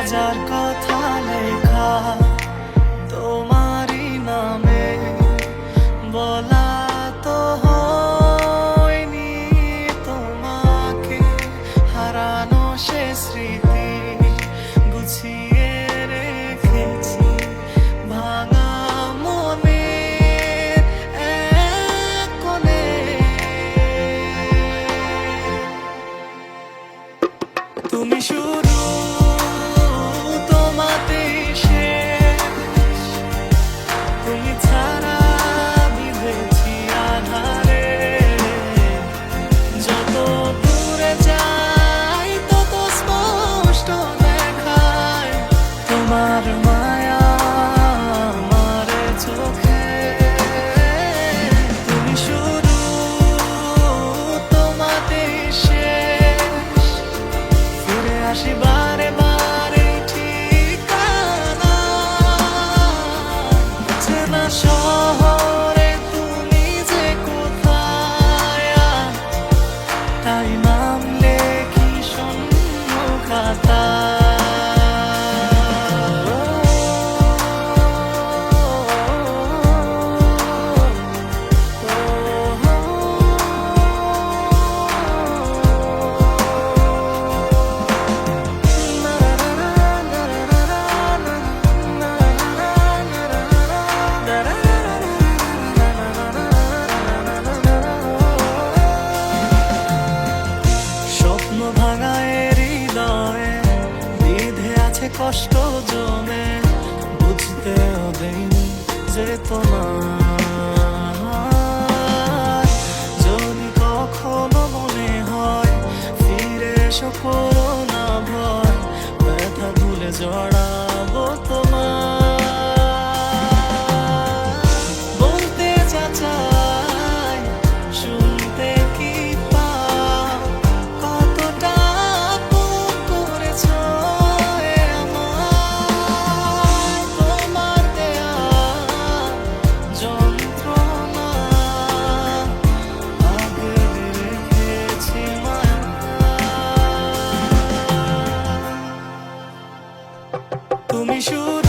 হাজার কথা লেখা তোমারই নামে, বলা তো হয়নি তোমাকে, হারানো সে স্মৃতি গুছিয়ে রেখেছি ভাঙা মনের এক কোণে। তুমি শুরু, তোমাতেই শেষ, তুমি ছাড়া বিঁধেছি আধারে, যত দূরে যাই তত স্পষ্ট দেখায় তোমার মায়া আমার চোখে। তুমি শুরু, তোমাতেই শেষ, ফিরে আসি বারে বারে ঠিকানা, চেনা শহরে তুমি যে কোথায়, তাই নাম লেখি শূন্য খাতায়। স্বপ্ন ভাঙা হৃদয়ে বিধে আছে কষ্ট জমে, বুঝতেও দেয়নি যে তোমার, যদি কখনো মনে হয় ফিরে এসো করো না ভয়, ব্যথা ভুলে জড়াবো তোমার। বলতে যা চাই শুনতে কি পাও, কতটা আপন করেছো এ আমায়, তোমার দেয়া যন্ত্রণা আগলে রেখেছি মায়া। তুমি শুরু,